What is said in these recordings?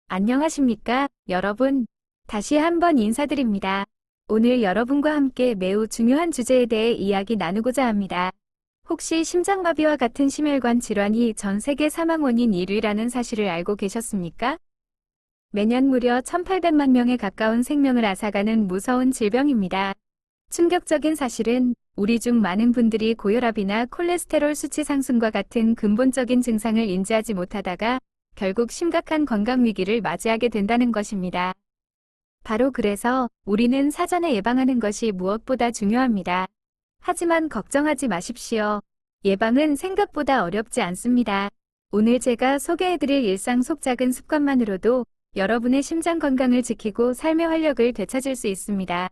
안녕하십니까, 여러분. 다시 한번 인사드립니다. 오늘 여러분과 함께 매우 중요한 주제에 대해 이야기 나누고자 합니다. 혹시 심장마비와 같은 심혈관 질환이 전 세계 사망 원인 1위라는 사실을 알고 계셨습니까? 매년 무려 1,800만 명에 가까운 생명을 앗아가는 무서운 질병입니다. 충격적인 사실은 우리 중 많은 분들이 고혈압이나 콜레스테롤 수치 상승과 같은 근본적인 증상을 인지하지 못하다가 결국 심각한 건강 위기를 맞이하게 된다는 것입니다. 바로 그래서 우리는 사전에 예방하는 것이 무엇보다 중요합니다. 하지만 걱정하지 마십시오. 예방은 생각보다 어렵지 않습니다. 오늘 제가 소개해드릴 일상 속 작은 습관만으로도 여러분의 심장 건강을 지키고 삶의 활력을 되찾을 수 있습니다.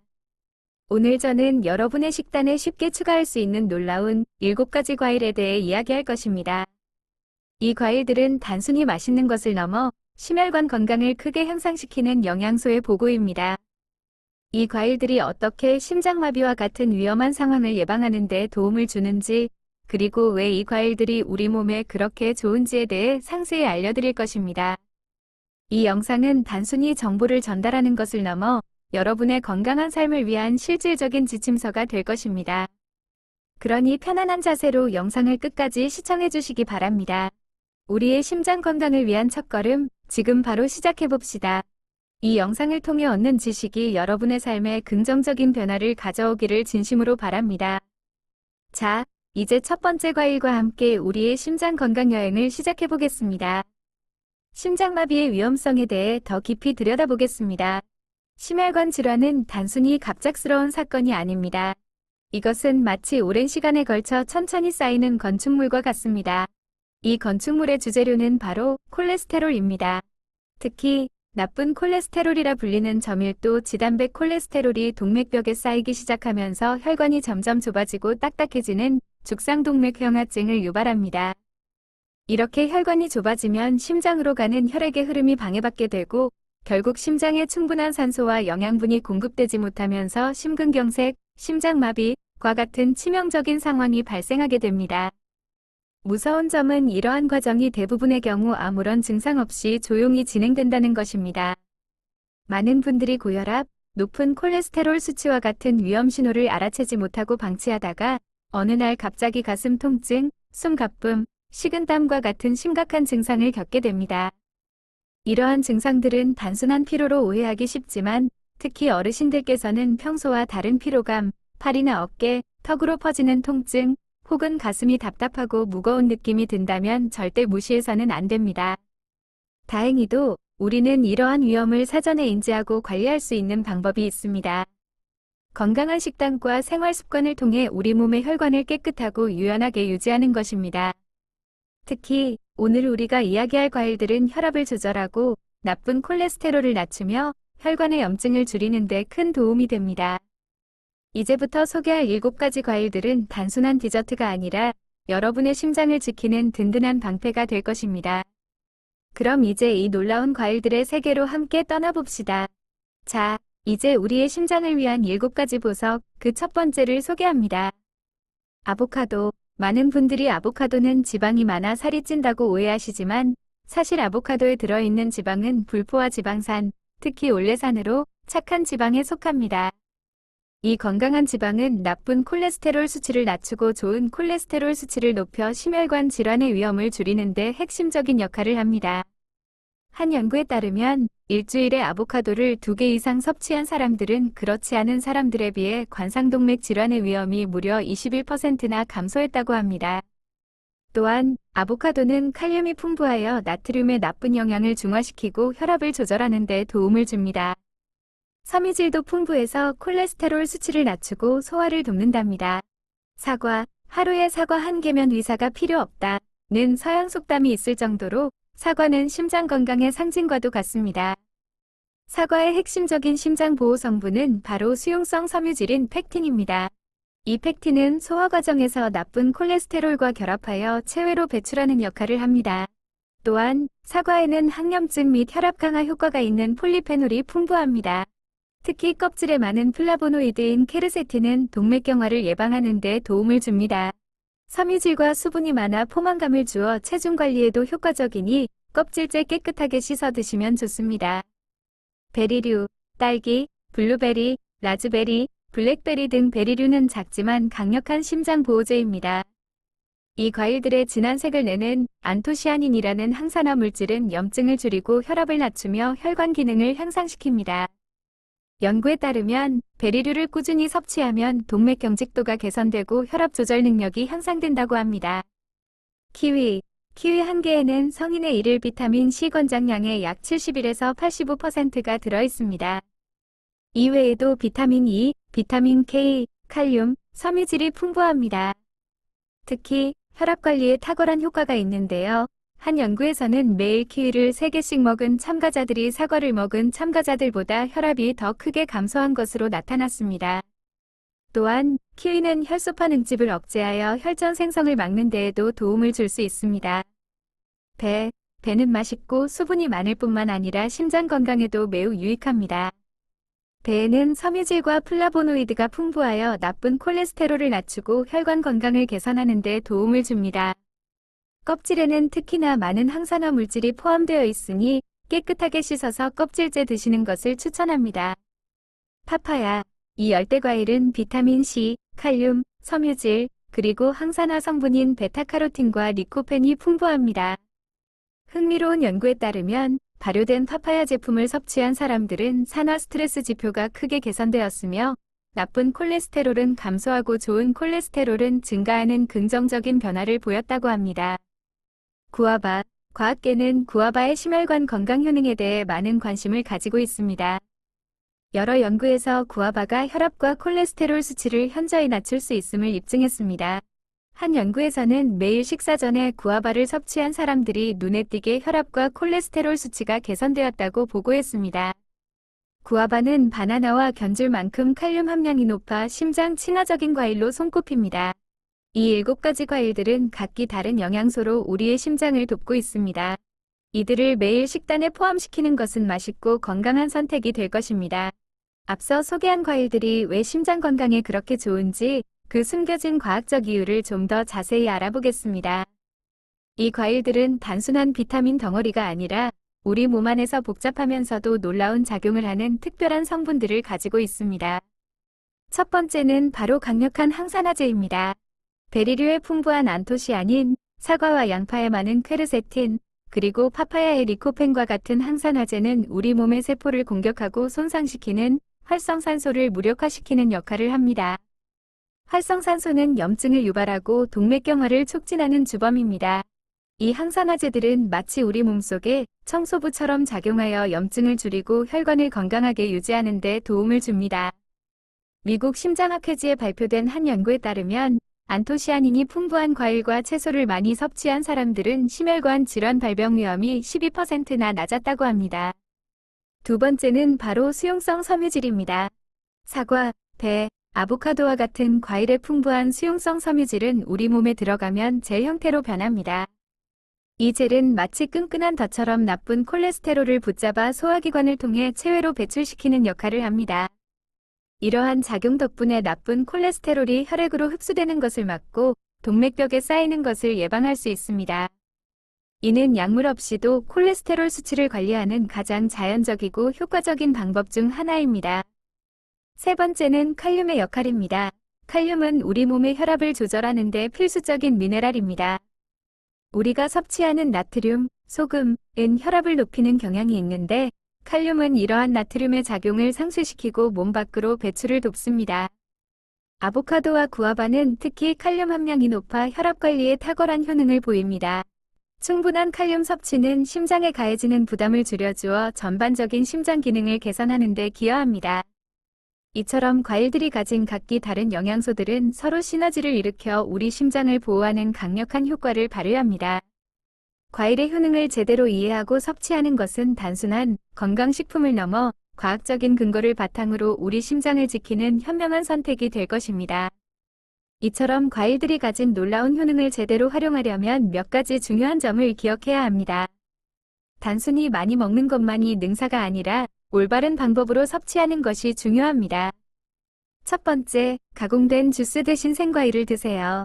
오늘 저는 여러분의 식단에 쉽게 추가할 수 있는 놀라운 7가지 과일에 대해 이야기할 것입니다. 이 과일들은 단순히 맛있는 것을 넘어 심혈관 건강을 크게 향상시키는 영양소의 보고입니다. 이 과일들이 어떻게 심장마비와 같은 위험한 상황을 예방하는 데 도움을 주는지, 그리고 왜 이 과일들이 우리 몸에 그렇게 좋은지에 대해 상세히 알려드릴 것입니다. 이 영상은 단순히 정보를 전달하는 것을 넘어 여러분의 건강한 삶을 위한 실질적인 지침서가 될 것입니다. 그러니 편안한 자세로 영상을 끝까지 시청해 주시기 바랍니다. 우리의 심장 건강을 위한 첫걸음, 지금 바로 시작해 봅시다. 이 영상을 통해 얻는 지식이 여러분의 삶에 긍정적인 변화를 가져오기를 진심으로 바랍니다. 자, 이제 첫 번째 과일과 함께 우리의 심장 건강 여행을 시작해 보겠습니다. 심장마비의 위험성에 대해 더 깊이 들여다보겠습니다. 심혈관 질환은 단순히 갑작스러운 사건이 아닙니다. 이것은 마치 오랜 시간에 걸쳐 천천히 쌓이는 건축물과 같습니다. 이 건축물의 주재료는 바로 콜레스테롤입니다. 특히 나쁜 콜레스테롤이라 불리는 저밀도 지단백 콜레스테롤이 동맥벽에 쌓이기 시작하면서 혈관이 점점 좁아지고 딱딱해지는 죽상동맥경화증을 유발합니다. 이렇게 혈관이 좁아지면 심장으로 가는 혈액의 흐름이 방해받게 되고 결국 심장에 충분한 산소와 영양분이 공급되지 못하면서 심근경색, 심장마비과 같은 치명적인 상황이 발생하게 됩니다. 무서운 점은 이러한 과정이 대부분의 경우 아무런 증상 없이 조용히 진행된다는 것입니다. 많은 분들이 고혈압, 높은 콜레스테롤 수치와 같은 위험 신호를 알아채지 못하고 방치하다가 어느 날 갑자기 가슴 통증, 숨가쁨, 식은땀과 같은 심각한 증상을 겪게 됩니다. 이러한 증상들은 단순한 피로로 오해하기 쉽지만 특히 어르신들께서는 평소와 다른 피로감, 팔이나 어깨, 턱으로 퍼지는 통증, 혹은 가슴이 답답하고 무거운 느낌이 든다면 절대 무시해서는 안 됩니다. 다행히도 우리는 이러한 위험을 사전에 인지하고 관리할 수 있는 방법이 있습니다. 건강한 식단과 생활 습관을 통해 우리 몸의 혈관을 깨끗하고 유연하게 유지하는 것입니다. 특히 오늘 우리가 이야기할 과일들은 혈압을 조절하고 나쁜 콜레스테롤을 낮추며 혈관의 염증을 줄이는 데 큰 도움이 됩니다. 이제부터 소개할 7가지 과일들은 단순한 디저트가 아니라 여러분의 심장을 지키는 든든한 방패가 될 것입니다. 그럼 이제 이 놀라운 과일들의 세계로 함께 떠나봅시다. 자, 이제 우리의 심장을 위한 7가지 보석, 그 첫 번째를 소개합니다. 아보카도. 많은 분들이 아보카도는 지방이 많아 살이 찐다고 오해하시지만 사실 아보카도에 들어있는 지방은 불포화 지방산, 특히 올레산으로 착한 지방에 속합니다. 이 건강한 지방은 나쁜 콜레스테롤 수치를 낮추고 좋은 콜레스테롤 수치를 높여 심혈관 질환의 위험을 줄이는 데 핵심적인 역할을 합니다. 한 연구에 따르면 일주일에 아보카도를 2개 이상 섭취한 사람들은 그렇지 않은 사람들에 비해 관상동맥 질환의 위험이 무려 21%나 감소했다고 합니다. 또한 아보카도는 칼륨이 풍부하여 나트륨의 나쁜 영향을 중화시키고 혈압을 조절하는 데 도움을 줍니다. 섬유질도 풍부해서 콜레스테롤 수치를 낮추고 소화를 돕는답니다. 사과, 하루에 사과 1개면 의사가 필요 없다는 서양 속담이 있을 정도로 사과는 심장 건강의 상징과도 같습니다. 사과의 핵심적인 심장 보호 성분은 바로 수용성 섬유질인 펙틴입니다. 이 펙틴은 소화 과정에서 나쁜 콜레스테롤과 결합하여 체외로 배출하는 역할을 합니다. 또한 사과에는 항염증 및 혈압 강화 효과가 있는 폴리페놀이 풍부합니다. 특히 껍질에 많은 플라보노이드인 케르세틴은 동맥경화를 예방하는 데 도움을 줍니다. 섬유질과 수분이 많아 포만감을 주어 체중 관리에도 효과적이니 껍질째 깨끗하게 씻어 드시면 좋습니다. 베리류, 딸기, 블루베리, 라즈베리, 블랙베리 등 베리류는 작지만 강력한 심장 보호제입니다. 이 과일들의 진한 색을 내는 안토시아닌이라는 항산화 물질은 염증을 줄이고 혈압을 낮추며 혈관 기능을 향상시킵니다. 연구에 따르면 베리류를 꾸준히 섭취하면 동맥 경직도가 개선되고 혈압 조절 능력이 향상된다고 합니다. 키위 한 개에는 성인의 일일 비타민 C 권장량의 약 71에서 85%가 들어있습니다. 이외에도 비타민 E, 비타민 K, 칼륨, 섬유질이 풍부합니다. 특히 혈압 관리에 탁월한 효과가 있는데요. 한 연구에서는 매일 키위를 3개씩 먹은 참가자들이 사과를 먹은 참가자들보다 혈압이 더 크게 감소한 것으로 나타났습니다. 또한 키위는 혈소판 응집을 억제하여 혈전 생성을 막는 데에도 도움을 줄 수 있습니다. 배는 맛있고 수분이 많을 뿐만 아니라 심장 건강에도 매우 유익합니다. 배에는 섬유질과 플라보노이드가 풍부하여 나쁜 콜레스테롤을 낮추고 혈관 건강을 개선하는 데 도움을 줍니다. 껍질에는 특히나 많은 항산화 물질이 포함되어 있으니 깨끗하게 씻어서 껍질째 드시는 것을 추천합니다. 파파야 이 열대과일은 비타민 C, 칼륨, 섬유질, 그리고 항산화 성분인 베타카로틴과 리코펜이 풍부합니다. 흥미로운 연구에 따르면 발효된 파파야 제품을 섭취한 사람들은 산화 스트레스 지표가 크게 개선되었으며 나쁜 콜레스테롤은 감소하고 좋은 콜레스테롤은 증가하는 긍정적인 변화를 보였다고 합니다. 구아바 과학계는 구아바의 심혈관 건강 효능에 대해 많은 관심을 가지고 있습니다. 여러 연구에서 구아바가 혈압과 콜레스테롤 수치를 현저히 낮출 수 있음을 입증했습니다. 한 연구에서는 매일 식사 전에 구아바를 섭취한 사람들이 눈에 띄게 혈압과 콜레스테롤 수치가 개선되었다고 보고했습니다. 구아바는 바나나와 견줄 만큼 칼륨 함량이 높아 심장 친화적인 과일로 손꼽힙니다. 이 7가지 과일들은 각기 다른 영양소로 우리의 심장을 돕고 있습니다. 이들을 매일 식단에 포함시키는 것은 맛있고 건강한 선택이 될 것입니다. 앞서 소개한 과일들이 왜 심장 건강에 그렇게 좋은지 그 숨겨진 과학적 이유를 좀 더 자세히 알아보겠습니다. 이 과일들은 단순한 비타민 덩어리가 아니라 우리 몸 안에서 복잡하면서도 놀라운 작용을 하는 특별한 성분들을 가지고 있습니다. 첫 번째는 바로 강력한 항산화제입니다. 베리류에 풍부한 안토시아닌, 사과와 양파에 많은 퀘르세틴, 그리고 파파야의 리코펜과 같은 항산화제는 우리 몸의 세포를 공격하고 손상시키는 활성산소를 무력화시키는 역할을 합니다. 활성산소는 염증을 유발하고 동맥경화를 촉진하는 주범입니다. 이 항산화제들은 마치 우리 몸속에 청소부처럼 작용하여 염증을 줄이고 혈관을 건강하게 유지하는 데 도움을 줍니다. 미국 심장학회지에 발표된 한 연구에 따르면 안토시아닌이 풍부한 과일과 채소를 많이 섭취한 사람들은 심혈관 질환 발병 위험이 12%나 낮았다고 합니다. 두 번째는 바로 수용성 섬유질입니다. 사과, 배, 아보카도와 같은 과일에 풍부한 수용성 섬유질은 우리 몸에 들어가면 젤 형태로 변합니다. 이 젤은 마치 끈끈한 덧처럼 나쁜 콜레스테롤을 붙잡아 소화기관을 통해 체외로 배출시키는 역할을 합니다. 이러한 작용 덕분에 나쁜 콜레스테롤이 혈액으로 흡수되는 것을 막고 동맥벽에 쌓이는 것을 예방할 수 있습니다. 이는 약물 없이도 콜레스테롤 수치를 관리하는 가장 자연적이고 효과적인 방법 중 하나입니다. 세 번째는 칼륨의 역할입니다. 칼륨은 우리 몸의 혈압을 조절하는 데 필수적인 미네랄입니다. 우리가 섭취하는 나트륨, 소금은 혈압을 높이는 경향이 있는데 칼륨은 이러한 나트륨의 작용을 상쇄시키고 몸 밖으로 배출을 돕습니다. 아보카도와 구아바는 특히 칼륨 함량이 높아 혈압 관리에 탁월한 효능을 보입니다. 충분한 칼륨 섭취는 심장에 가해지는 부담을 줄여주어 전반적인 심장 기능을 개선하는 데 기여합니다. 이처럼 과일들이 가진 각기 다른 영양소들은 서로 시너지를 일으켜 우리 심장을 보호하는 강력한 효과를 발휘합니다. 과일의 효능을 제대로 이해하고 섭취하는 것은 단순한 건강식품을 넘어 과학적인 근거를 바탕으로 우리 심장을 지키는 현명한 선택이 될 것입니다. 이처럼 과일들이 가진 놀라운 효능을 제대로 활용하려면 몇 가지 중요한 점을 기억해야 합니다. 단순히 많이 먹는 것만이 능사가 아니라 올바른 방법으로 섭취하는 것이 중요합니다. 첫 번째, 가공된 주스 대신 생과일을 드세요.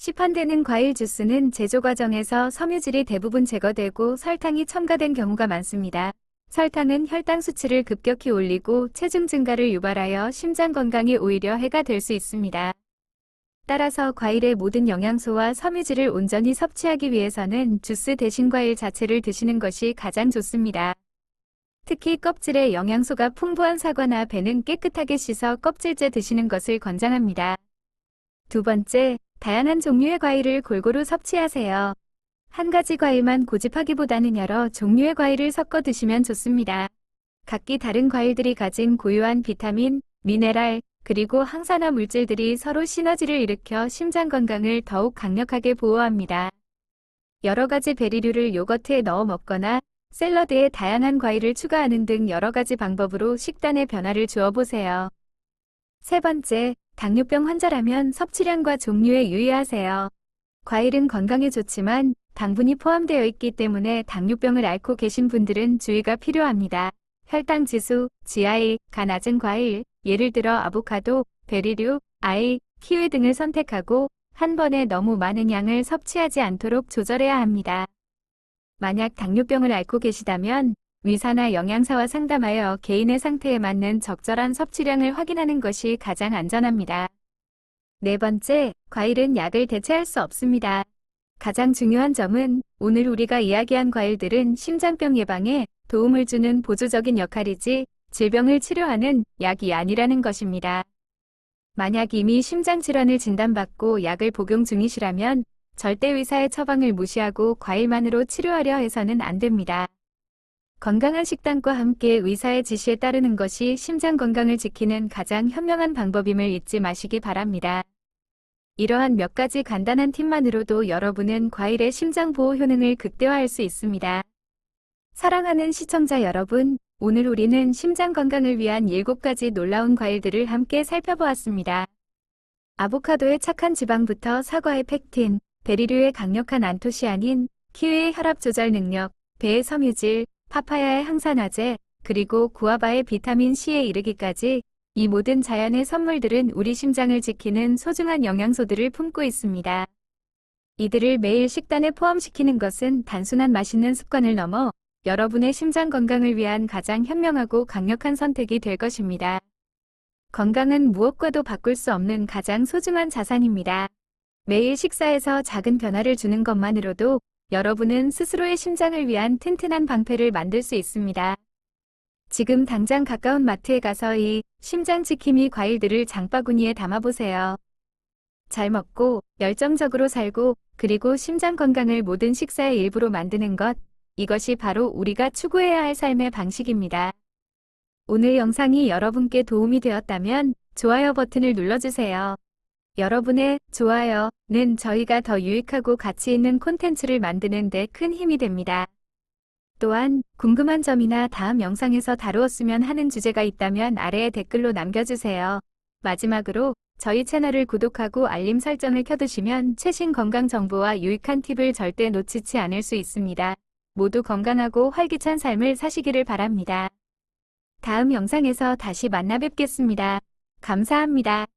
시판되는 과일 주스는 제조 과정에서 섬유질이 대부분 제거되고 설탕이 첨가된 경우가 많습니다. 설탕은 혈당 수치를 급격히 올리고 체중 증가를 유발하여 심장 건강에 오히려 해가 될 수 있습니다. 따라서 과일의 모든 영양소와 섬유질을 온전히 섭취하기 위해서는 주스 대신 과일 자체를 드시는 것이 가장 좋습니다. 특히 껍질에 영양소가 풍부한 사과나 배는 깨끗하게 씻어 껍질째 드시는 것을 권장합니다. 두 번째, 다양한 종류의 과일을 골고루 섭취하세요. 한 가지 과일만 고집하기보다는 여러 종류의 과일을 섞어 드시면 좋습니다. 각기 다른 과일들이 가진 고유한 비타민, 미네랄, 그리고 항산화 물질들이 서로 시너지를 일으켜 심장 건강을 더욱 강력하게 보호합니다. 여러 가지 베리류를 요거트에 넣어 먹거나 샐러드에 다양한 과일을 추가하는 등 여러 가지 방법으로 식단에 변화를 주어 보세요. 세 번째, 당뇨병 환자라면 섭취량과 종류에 유의하세요. 과일은 건강에 좋지만 당분이 포함되어 있기 때문에 당뇨병을 앓고 계신 분들은 주의가 필요합니다. 혈당 지수, GI, 가 낮은 과일, 예를 들어 아보카도, 베리류, 아이, 키위 등을 선택하고 한 번에 너무 많은 양을 섭취하지 않도록 조절해야 합니다. 만약 당뇨병을 앓고 계시다면 의사나 영양사와 상담하여 개인의 상태에 맞는 적절한 섭취량을 확인하는 것이 가장 안전합니다. 네 번째, 과일은 약을 대체할 수 없습니다. 가장 중요한 점은 오늘 우리가 이야기한 과일들은 심장병 예방에 도움을 주는 보조적인 역할이지 질병을 치료하는 약이 아니라는 것입니다. 만약 이미 심장질환을 진단받고 약을 복용 중이시라면 절대 의사의 처방을 무시하고 과일만으로 치료하려 해서는 안 됩니다. 건강한 식단과 함께 의사의 지시에 따르는 것이 심장 건강을 지키는 가장 현명한 방법임을 잊지 마시기 바랍니다. 이러한 몇 가지 간단한 팁만으로도 여러분은 과일의 심장 보호 효능을 극대화할 수 있습니다. 사랑하는 시청자 여러분, 오늘 우리는 심장 건강을 위한 7가지 놀라운 과일들을 함께 살펴보았습니다. 아보카도의 착한 지방부터 사과의 펙틴, 베리류의 강력한 안토시아닌, 키위의 혈압 조절 능력, 배의 섬유질, 파파야의 항산화제, 그리고 구아바의 비타민 C에 이르기까지 이 모든 자연의 선물들은 우리 심장을 지키는 소중한 영양소들을 품고 있습니다. 이들을 매일 식단에 포함시키는 것은 단순한 맛있는 습관을 넘어 여러분의 심장 건강을 위한 가장 현명하고 강력한 선택이 될 것입니다. 건강은 무엇과도 바꿀 수 없는 가장 소중한 자산입니다. 매일 식사에서 작은 변화를 주는 것만으로도 여러분은 스스로의 심장을 위한 튼튼한 방패를 만들 수 있습니다. 지금 당장 가까운 마트에 가서 이 심장 지킴이 과일들을 장바구니에 담아보세요. 잘 먹고 열정적으로 살고 그리고 심장 건강을 모든 식사의 일부로 만드는 것, 이것이 바로 우리가 추구해야 할 삶의 방식입니다. 오늘 영상이 여러분께 도움이 되었다면 좋아요 버튼을 눌러주세요. 여러분의 좋아요는 저희가 더 유익하고 가치 있는 콘텐츠를 만드는 데 큰 힘이 됩니다. 또한 궁금한 점이나 다음 영상에서 다루었으면 하는 주제가 있다면 아래에 댓글로 남겨주세요. 마지막으로 저희 채널을 구독하고 알림 설정을 켜두시면 최신 건강 정보와 유익한 팁을 절대 놓치지 않을 수 있습니다. 모두 건강하고 활기찬 삶을 사시기를 바랍니다. 다음 영상에서 다시 만나 뵙겠습니다. 감사합니다.